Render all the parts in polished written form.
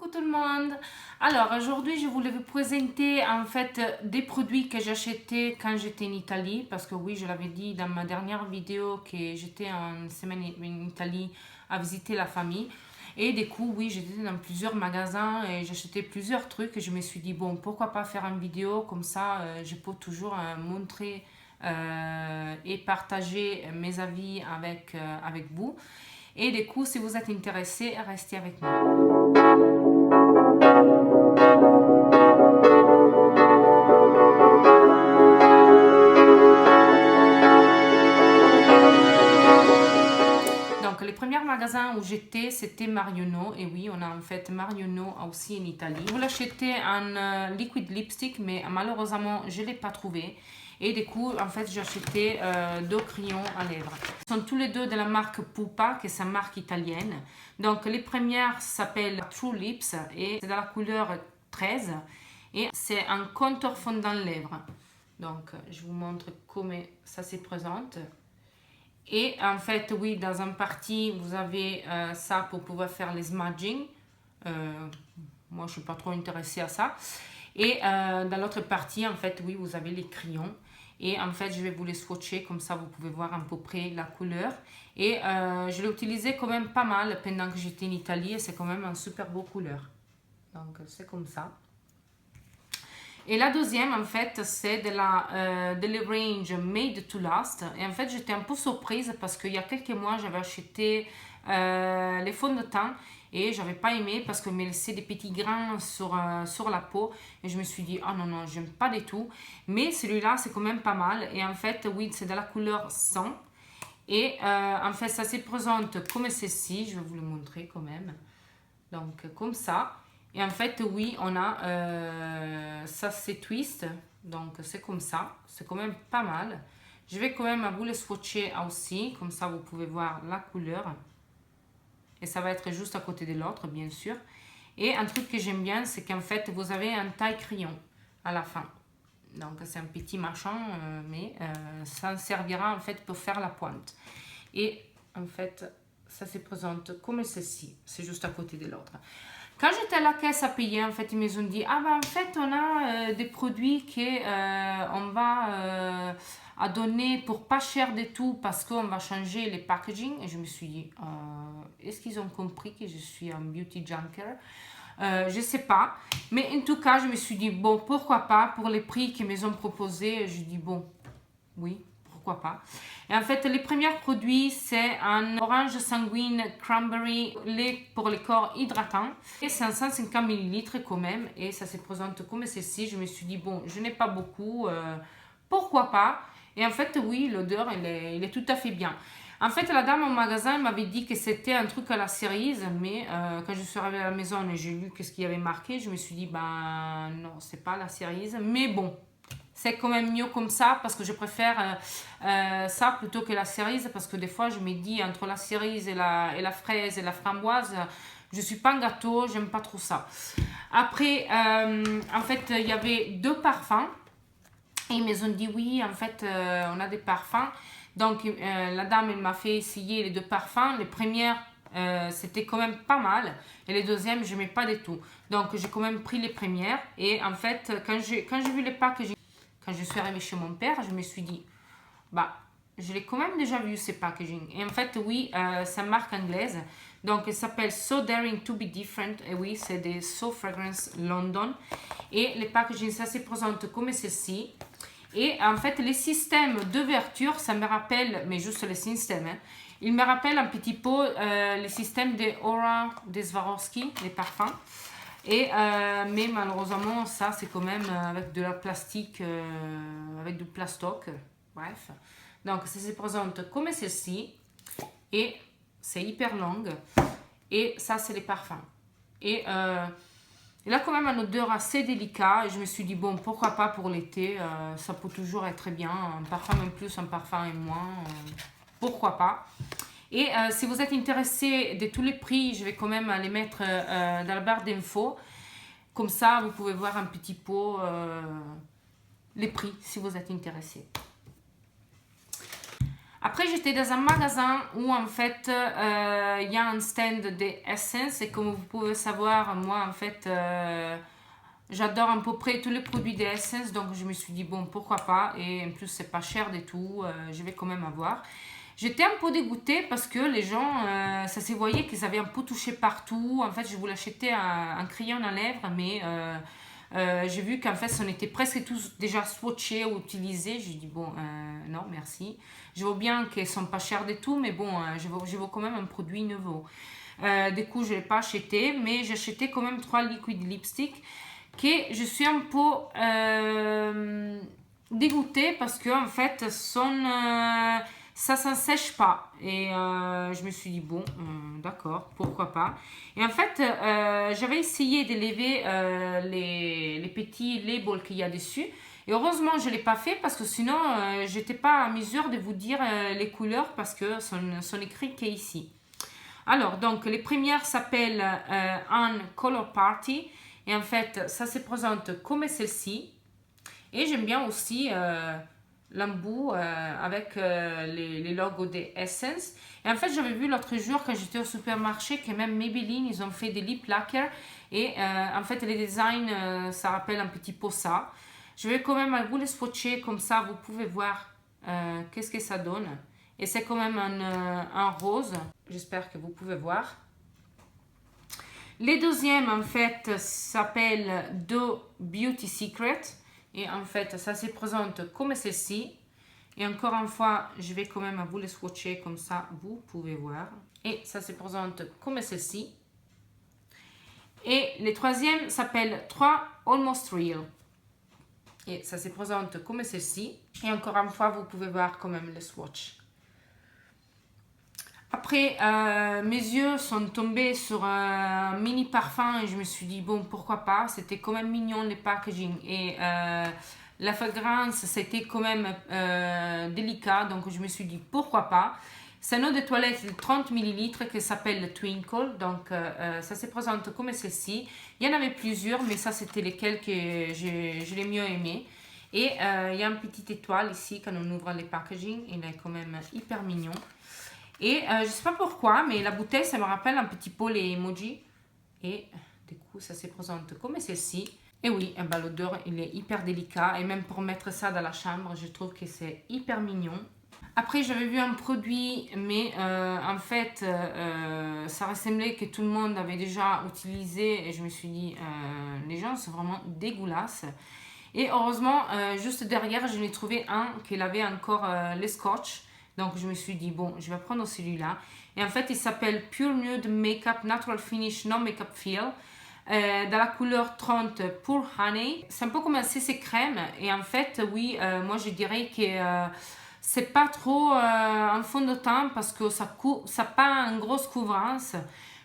Coucou tout le monde. Alors aujourd'hui je voulais vous présenter en fait des produits que j'achetais quand j'étais en Italie, parce que oui, je l'avais dit dans ma dernière vidéo que j'étais en semaine en Italie à visiter la famille. Et du coup, oui, j'étais dans plusieurs magasins et j'achetais plusieurs trucs et je me suis dit, bon, pourquoi pas faire une vidéo comme ça, je peux toujours montrer et partager mes avis avec vous. Et du coup, si vous êtes intéressé, restez avec moi. Donc, les premiers magasins où j'étais, c'était Marionneau. Et oui, on a en fait Marionneau aussi en Italie. Je voulais acheter un liquid lipstick, mais malheureusement, je ne l'ai pas trouvé. Et du coup, en fait, j'ai acheté deux crayons à lèvres. Ils sont tous les deux de la marque Pupa, qui est sa marque italienne. Donc, les premières s'appellent True Lips et c'est dans la couleur 13. Et c'est un contour fondant lèvres. Donc, je vous montre comment ça se présente. Et en fait, oui, dans un partie, vous avez ça pour pouvoir faire les smudging. Moi, je ne suis pas trop intéressée à ça. Et dans l'autre partie, en fait, oui, vous avez les crayons. Et en fait, je vais vous les swatcher, comme ça, vous pouvez voir à peu près la couleur. Et je l'ai utilisé quand même pas mal pendant que j'étais en Italie. Et c'est quand même une super beau couleur. Donc, c'est comme ça. Et la deuxième, en fait, c'est de la range Made to Last. Et en fait, j'étais un peu surprise parce qu'il y a quelques mois, j'avais acheté les fonds de teint et j'avais pas aimé parce que me laissait des petits grains sur la peau. Et je me suis dit, ah non, non, j'aime pas du tout. Mais celui-là, c'est quand même pas mal. Et en fait, oui, c'est de la couleur 100. Et en fait, ça se présente comme ceci. Je vais vous le montrer quand même. Donc, comme ça. Et en fait, oui, on a ça, c'est twist. Donc, c'est comme ça. C'est quand même pas mal. Je vais quand même vous le swatcher aussi. Comme ça, vous pouvez voir la couleur. Et ça va être juste à côté de l'autre, bien sûr. Et un truc que j'aime bien, c'est qu'en fait, vous avez un taille crayon à la fin. Donc, c'est un petit machin, mais ça servira en fait pour faire la pointe. Et en fait, ça se présente comme ceci. C'est juste à côté de l'autre. Quand j'étais à la caisse à payer, en fait, ils me ont dit, ah ben en fait, on a des produits qu'on va à donner pour pas cher du tout parce qu'on va changer les packaging. Et je me suis dit, est-ce qu'ils ont compris que je suis un beauty junker? Je sais pas. Mais en tout cas, je me suis dit, bon, pourquoi pas, pour les prix qu'ils me ont proposés, je dis, bon, oui, pourquoi pas. Et en fait, les premiers produits, c'est un orange sanguine cranberry lait pour les corps hydratants. Et c'est un 150 ml quand même. Et ça se présente comme ceci. Je me suis dit, bon, je n'ai pas beaucoup. Pourquoi pas? Et en fait, oui, l'odeur, il est tout à fait bien. En fait, la dame au magasin m'avait dit que c'était un truc à la cerise, mais quand je suis arrivée à la maison et j'ai lu ce qu'il y avait marqué, je me suis dit, ben non, c'est pas la cerise. Mais bon, c'est quand même mieux comme ça parce que je préfère ça plutôt que la cerise parce que des fois je me dis entre la cerise et la fraise et la framboise, je suis pas un gâteau, j'aime pas trop ça. Après, en fait, il y avait deux parfums et ils me ont dit oui, en fait, on a des parfums. Donc, la dame, elle m'a fait essayer les deux parfums. Les premières, c'était quand même pas mal. Et les deuxièmes, je n'aimais pas du tout. Donc, j'ai quand même pris les premières. Et en fait, quand j'ai vu les packs, quand je suis arrivée chez mon père, je me suis dit, bah, je l'ai quand même déjà vu ces packaging. Et en fait, oui, c'est une marque anglaise. Donc, elle s'appelle So Daring to be Different. Et oui, c'est des So Fragrance London. Et les packaging, ça se présente comme ceci. Et en fait, les systèmes d'ouverture, ça me rappelle, mais juste les systèmes, hein, il me rappelle un petit peu les systèmes de Aura de Swarovski, les parfums. Et, mais malheureusement, ça, c'est quand même avec de la plastique, avec du plastoc. Bref. Donc, ça se présente comme ceci. Et c'est hyper long. Et ça, c'est les parfums. Et il a quand même un odeur assez délicat. Et je me suis dit, bon, pourquoi pas pour l'été. Ça peut toujours être bien. Un parfum en plus, un parfum en moins. Pourquoi pas. Et si vous êtes intéressé de tous les prix, je vais quand même les mettre dans la barre d'infos. Comme ça, vous pouvez voir un petit peu les prix si vous êtes intéressé. Après, j'étais dans un magasin où en fait, il y a un stand d'essence et comme vous pouvez savoir, moi en fait, j'adore à peu près tous les produits d'essence, donc je me suis dit bon, pourquoi pas, et en plus c'est pas cher du tout, je vais quand même avoir. J'étais un peu dégoûtée parce que les gens, ça se voyait qu'ils avaient un peu touché partout. En fait, je voulais acheter un crayon à lèvres, mais j'ai vu qu'en fait, on était presque tous déjà swatchés ou utilisés. J'ai dit, bon, non, merci. Je vois bien qu'ils sont pas chers du tout, mais bon, je veux quand même un produit nouveau. Du coup, je ne l'ai pas acheté, mais j'ai acheté quand même 3 liquid lipstick que je suis un peu dégoûtée parce que en fait, ça ne sèche pas. Et je me suis dit, bon, d'accord, pourquoi pas. Et en fait, j'avais essayé de lever les petits labels qu'il y a dessus. Et heureusement, je ne l'ai pas fait parce que sinon, je n'étais pas à mesure de vous dire les couleurs parce que sont écrits qu'ici. Alors, donc, les premières s'appellent un Color Party. Et en fait, ça se présente comme celle-ci. Et j'aime bien aussi l'embout avec les logos des Essence. Et en fait, j'avais vu l'autre jour quand j'étais au supermarché que même Maybelline, ils ont fait des lip lacquers. Et en fait, les designs, ça rappelle un petit peu ça. Je vais quand même vous les swatcher comme ça, vous pouvez voir qu'est-ce que ça donne. Et c'est quand même un rose. J'espère que vous pouvez voir. Les deuxièmes, en fait, s'appellent The Beauty Secret. Et en fait, ça se présente comme celle-ci. Et encore une fois, je vais quand même vous les swatcher comme ça, vous pouvez voir. Et ça se présente comme celle-ci. Et le troisième s'appelle 3 Almost Real. Et ça se présente comme celle-ci. Et encore une fois, vous pouvez voir quand même le swatch. Après, mes yeux sont tombés sur un mini parfum et je me suis dit, bon, pourquoi pas. C'était quand même mignon, les packaging. Et la fragrance, c'était quand même délicat. Donc, je me suis dit, pourquoi pas. C'est un eau de toilette de 30 ml qui s'appelle Twinkle. Donc, ça se présente comme celle-ci. Il y en avait plusieurs, mais ça, c'était lesquels que je l'ai mieux aimé. Et il y a une petite étoile ici quand on ouvre les packaging. Il est quand même hyper mignon. Et je ne sais pas pourquoi, mais la bouteille, ça me rappelle un petit peu les emojis. Et du coup, ça se présente comme celle-ci. Et oui, ben, l'odeur, il est hyper délicat. Et même pour mettre ça dans la chambre, je trouve que c'est hyper mignon. Après, j'avais vu un produit, mais en fait, ça ressemblait que tout le monde avait déjà utilisé. Et je me suis dit, les gens sont vraiment dégueulasses. Et heureusement, juste derrière, je l'ai trouvé un qui avait encore le scotch. Donc, je me suis dit, bon, je vais prendre celui-là. Et en fait, il s'appelle Pure Nude Makeup Natural Finish No Makeup Feel. Dans la couleur 30 pour Honey. C'est un peu comme un CC crème. Et en fait, oui, moi, je dirais que c'est pas trop en fond de teint parce que ça n'a pas une grosse couvrance.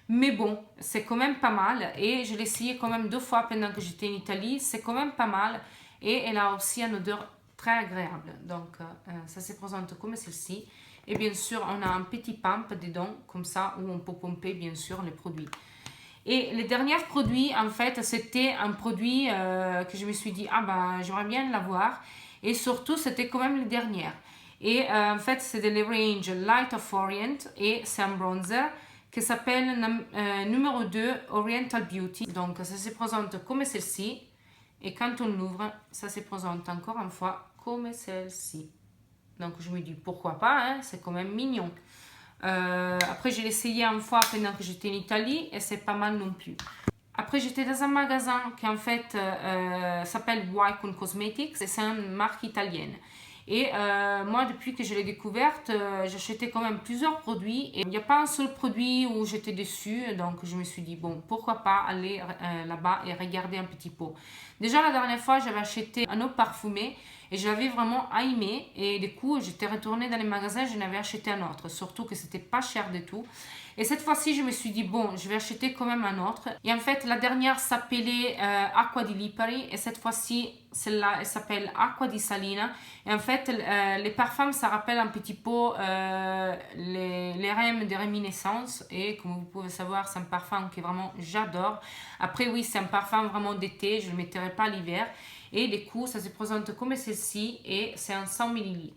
Mais bon, c'est quand même pas mal. Et je l'ai essayé quand même 2 fois pendant que j'étais en Italie. C'est quand même pas mal. Et elle a aussi une odeur très agréable. Donc, ça se présente comme celle-ci. Et bien sûr, on a un petit pump dedans, comme ça, où on peut pomper, bien sûr, les produits. Et le dernier produit, en fait, c'était un produit que je me suis dit, ah ben, j'aimerais bien l'avoir. Et surtout, c'était quand même le dernier. Et en fait, c'est de la range Light of Orient. Et c'est un bronzer qui s'appelle numéro 2 Oriental Beauty. Donc, ça se présente comme celle-ci. Et quand on l'ouvre, ça se présente encore une fois comme celle-ci. Donc je me dis pourquoi pas, hein, c'est quand même mignon. Après j'ai essayé une fois pendant que j'étais en Italie et c'est pas mal non plus. Après j'étais dans un magasin qui en fait s'appelle Wycon Cosmetics et c'est une marque italienne. Et moi, depuis que je l'ai découverte, j'achetais quand même plusieurs produits. Et il n'y a pas un seul produit où j'étais déçue. Donc, je me suis dit, bon, pourquoi pas aller là-bas et regarder un petit peu. Déjà, la dernière fois, j'avais acheté un eau parfumée et je l'avais vraiment aimé. Et du coup, j'étais retournée dans les magasins, je n'avais acheté un autre. Surtout que c'était pas cher du tout. Et cette fois-ci, je me suis dit, bon, je vais acheter quand même un autre. Et en fait, la dernière s'appelait Acqua di Lipari. Et cette fois-ci, celle-là, elle s'appelle Acqua di Salina. Et en fait, les parfums, ça rappelle un petit peu les rèmes de réminiscence. Et comme vous pouvez savoir, c'est un parfum que vraiment j'adore. Après, oui, c'est un parfum vraiment d'été. Je ne le mettrai pas l'hiver. Et du coup, ça se présente comme celle-ci. Et c'est un 100 ml.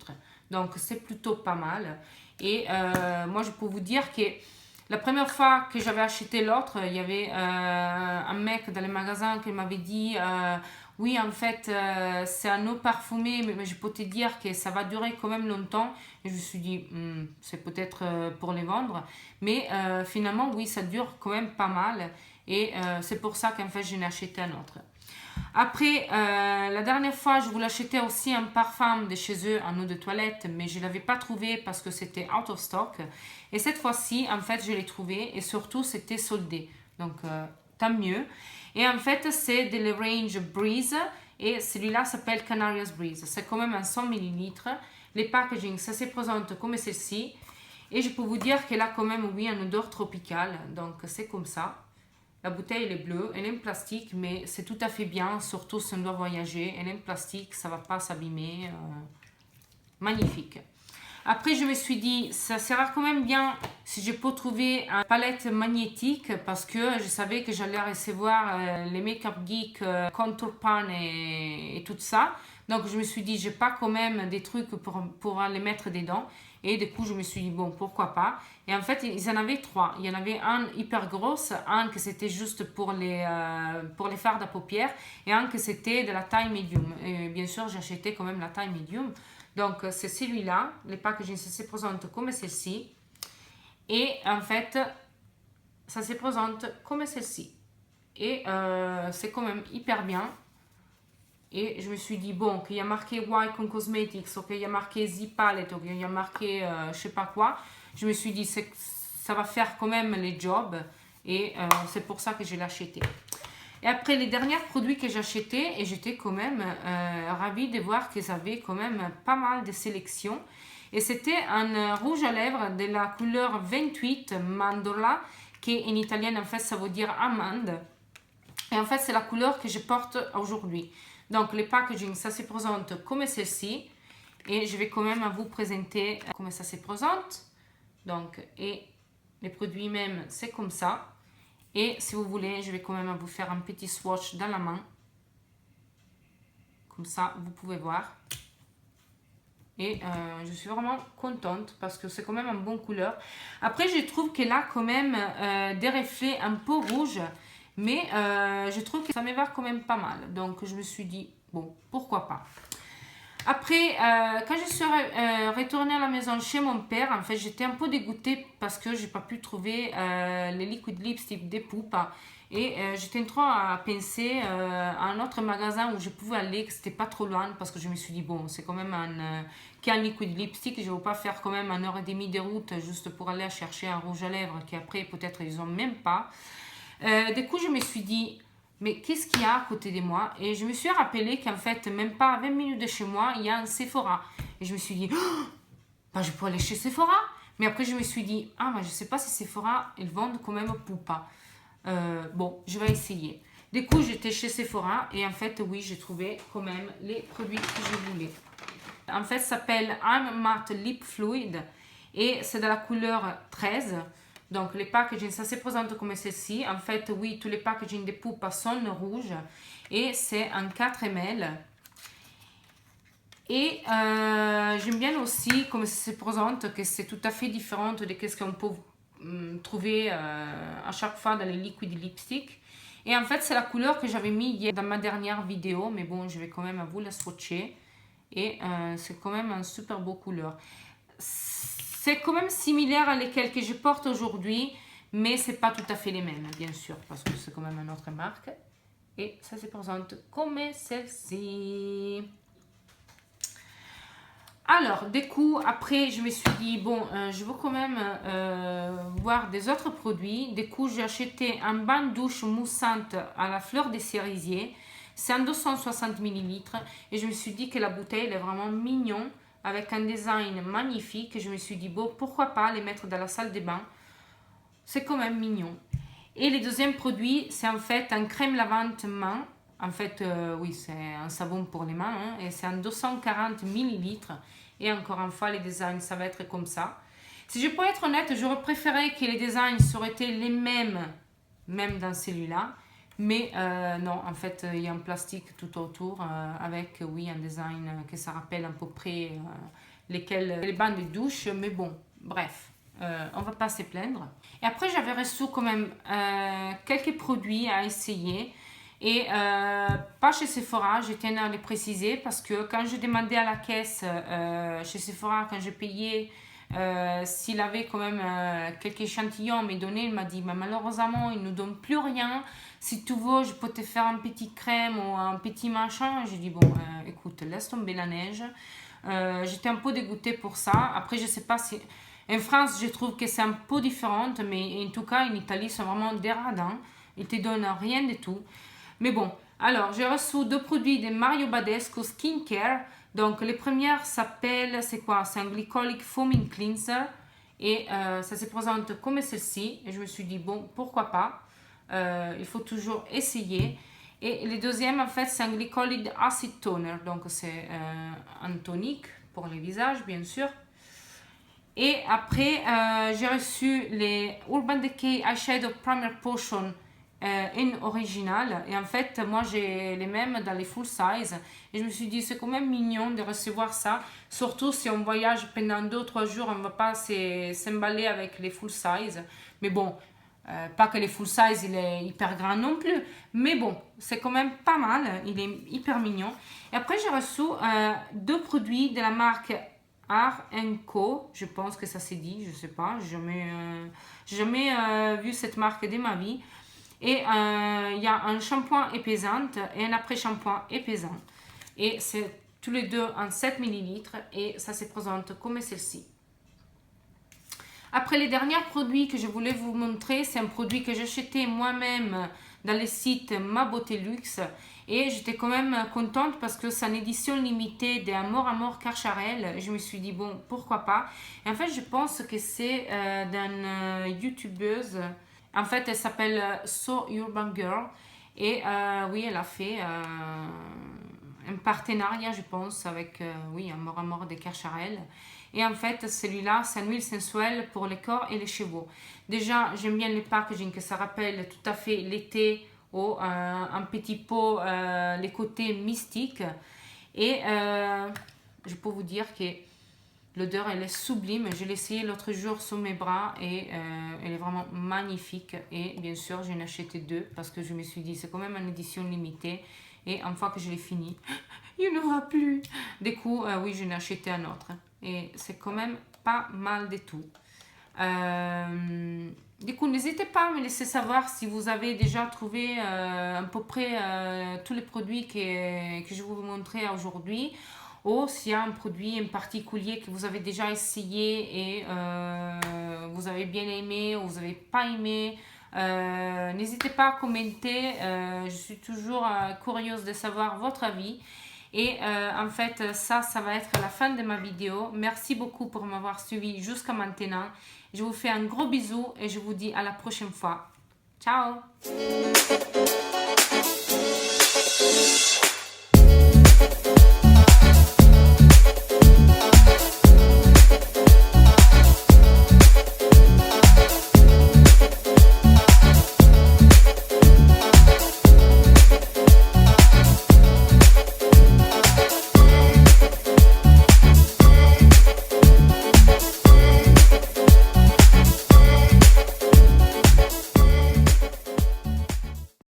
Donc, c'est plutôt pas mal. Et moi, je peux vous dire que la première fois que j'avais acheté l'autre, il y avait un mec dans le magasin qui m'avait dit oui, en fait, c'est un eau parfumée, mais je peux te dire que ça va durer quand même longtemps. Et je me suis dit, c'est peut-être pour les vendre. Mais finalement, oui, ça dure quand même pas mal. Et c'est pour ça qu'en fait, j'en ai acheté un autre. Après, la dernière fois, je voulais acheter aussi un parfum de chez eux, un eau de toilette, mais je ne l'avais pas trouvé parce que c'était out of stock. Et cette fois-ci, en fait, je l'ai trouvé et surtout, c'était soldé. Donc, tant mieux. Et en fait, c'est de la range Breeze et celui-là s'appelle Canarias Breeze. C'est quand même un 100 ml. Les packaging, ça se présente comme ceci. Et je peux vous dire qu'elle a quand même, oui, un odeur tropicale. Donc, c'est comme ça. La bouteille elle est bleue, elle est en plastique, mais c'est tout à fait bien, surtout si on doit voyager. Elle est en plastique, ça ne va pas s'abîmer. Magnifique. Après, je me suis dit, ça sera quand même bien si je peux trouver une palette magnétique parce que je savais que j'allais recevoir les Make-up Geek, Contour Pan et tout ça. Donc, je me suis dit, j'ai pas quand même des trucs pour les mettre dedans. Et du coup, je me suis dit, bon, pourquoi pas. Et en fait, ils en avaient trois. Il y en avait un hyper grosse, un que c'était juste pour les fards à paupières et un que c'était de la taille medium. Et bien sûr, j'ai acheté quand même la taille medium. Donc, c'est celui-là. Les packaging, ça se présente comme ceci. Et en fait, ça se présente comme ceci. Et c'est quand même hyper bien. Et je me suis dit, bon, qu'il y a marqué Wycon Cosmetics, ou qu'il y a marqué Z Palette, ou qu'il y a marqué je sais pas quoi. Je me suis dit, ça va faire quand même les jobs. Et c'est pour ça que je l'ai acheté. Et après, les derniers produits que j'ai achetés, et j'étais quand même ravie de voir qu'ils avaient quand même pas mal de sélections. Et c'était un rouge à lèvres de la couleur 28 Mandorla, qui en italien, en fait, ça veut dire amande. Et en fait, c'est la couleur que je porte aujourd'hui. Donc, les packaging, ça se présente comme ceci. Et je vais quand même vous présenter comment ça se présente. Donc, et les produits même, c'est comme ça. Et si vous voulez, je vais quand même vous faire un petit swatch dans la main. Comme ça, vous pouvez voir. Et je suis vraiment contente parce que c'est quand même une bonne couleur. Après, je trouve qu'elle a quand même des reflets un peu rouges. Mais je trouve que ça me va quand même pas mal. Donc, je me suis dit, bon, pourquoi pas. Après, quand je suis retournée à la maison chez mon père, en fait, j'étais un peu dégoûtée parce que j'ai pas pu trouver les liquid lipstick des poupes. Et j'étais en train à penser à un autre magasin où je pouvais aller, que c'était pas trop loin, parce que je me suis dit, bon, c'est quand même qu'un liquid lipstick, je ne vais pas faire quand même 1 heure et demie de route juste pour aller chercher un rouge à lèvres qu'après, peut-être, ils ont même pas. Du coup, je me suis dit, mais qu'est-ce qu'il y a à côté de moi? Et je me suis rappelé qu'en fait, même pas à 20 minutes de chez moi, il y a un Sephora. Et je me suis dit, oh, bah, je peux aller chez Sephora. Mais après, je me suis dit, ah, bah, je sais pas si Sephora, ils vendent quand même Poupa. Bon, je vais essayer. Du coup, j'étais chez Sephora et en fait, oui, j'ai trouvé quand même les produits que je voulais. En fait, ça s'appelle I'm Matte Lip Fluid et c'est de la couleur 13. Donc, les packaging, ça se présente comme ceci. En fait, oui, tous les packaging des Poupa sont rouges et c'est un 4 ml. Et j'aime bien aussi comme ça se présente, que c'est tout à fait différent de ce qu'on peut trouver à chaque fois dans les liquid lipstick. Et en fait, c'est la couleur que j'avais mis hier dans ma dernière vidéo, mais bon, je vais quand même vous la swatcher. Et c'est quand même une super beau couleur. C'est quand même similaire à lesquelles que je porte aujourd'hui, mais c'est pas tout à fait les mêmes, bien sûr, parce que c'est quand même une autre marque. Et ça se présente comme celle-ci. Alors, du coup, après, je me suis dit, bon, je veux quand même voir des autres produits. Du coup, j'ai acheté un bain de douche moussante à la fleur des cerisiers. C'est un 260 ml. Et je me suis dit que la bouteille elle est vraiment mignon, avec un design magnifique. Et je me suis dit, bon, pourquoi pas les mettre dans la salle de bain. C'est quand même mignon. Et le deuxième produit, c'est en fait un crème lavante main. En fait, oui, c'est un savon pour les mains. Hein, et c'est un 240 ml. Et encore une fois, les designs, ça va être comme ça. Si je peux être honnête, j'aurais préféré que les designs auraient été les mêmes, même dans celui-là. Mais non, en fait, il y a un plastique tout autour avec, oui, un design que ça rappelle à peu près les bains de douche, mais bon, bref. On va pas se plaindre. Et après, j'avais reçu quand même quelques produits à essayer. Et pas chez Sephora, je tiens à le préciser parce que quand je demandais à la caisse chez Sephora, quand je payais, s'il avait quand même quelques échantillons à me donner, il m'a dit mais malheureusement, il ne nous donne plus rien. Si tu veux, je peux te faire un petit crème ou un petit machin. J'ai dit bon, écoute, laisse tomber la neige. J'étais un peu dégoûtée pour ça. Après, je sais pas si... En France, je trouve que c'est un peu différent, mais en tout cas, en Italie, c'est vraiment des radins. Ils te donnent rien du tout. Mais bon, alors, j'ai reçu 2 produits de Mario Badescu Skincare. Donc, les premières s'appellent, c'est quoi? C'est un Glycolic Foaming Cleanser. Et ça se présente comme celle-ci. Et je me suis dit, bon, pourquoi pas? Il faut toujours essayer. Et le deuxième, en fait, c'est un Glycolid Acid Toner. Donc, c'est un tonique pour le visage, bien sûr. Et après, j'ai reçu les Urban Decay Eyeshadow Primer Potion en original. Et en fait, moi, j'ai les mêmes dans les full size. Et je me suis dit, c'est quand même mignon de recevoir ça. Surtout si on voyage pendant 2-3 jours, on ne va pas s'emballer avec les full size. Mais bon, pas que les full size, il est hyper grand non plus. Mais bon, c'est quand même pas mal. Il est hyper mignon. Et après, j'ai reçu 2 produits de la marque Art & Co, je pense que ça s'est dit, je sais pas, j'ai jamais vu cette marque de ma vie. Et il y a un shampoing épaisant et un après-shampoing épaisant. Et c'est tous les deux en 7 ml et ça se présente comme celle-ci. Après, les derniers produits que je voulais vous montrer, c'est un produit que j'ai acheté moi-même dans le site Ma Beauté Luxe. Et j'étais quand même contente parce que c'est une édition limitée d'Amour Amour Carcharel. Je me suis dit, bon, pourquoi pas. Et en fait, je pense que c'est d'une youtubeuse. En fait, elle s'appelle So Urban Girl. Et oui, elle a fait un partenariat, je pense, avec Amour Amour de Carcharel. Et en fait, celui-là, c'est une huile sensuelle pour le corps et les cheveux. Déjà, j'aime bien le packaging, que ça rappelle tout à fait l'été ou un petit pot, les côtés mystiques. Et je peux vous dire que l'odeur, elle est sublime. Je l'ai essayé l'autre jour sur mes bras et elle est vraiment magnifique. Et bien sûr, j'en ai acheté 2 parce que je me suis dit, c'est quand même une édition limitée. Et une fois que je l'ai fini, il n'y en aura plus. Du coup, oui, j'en ai acheté un autre. Et c'est quand même pas mal du tout. Du coup, n'hésitez pas à me laisser savoir si vous avez déjà trouvé à peu près tous les produits que je vais vous montrer aujourd'hui. Ou s'il y a un produit en particulier que vous avez déjà essayé et vous avez bien aimé ou vous n'avez pas aimé. N'hésitez pas à commenter. Je suis toujours curieuse de savoir votre avis. Et en fait, ça va être la fin de ma vidéo. Merci beaucoup pour m'avoir suivi jusqu'à maintenant. Je vous fais un gros bisou et je vous dis à la prochaine fois. Ciao!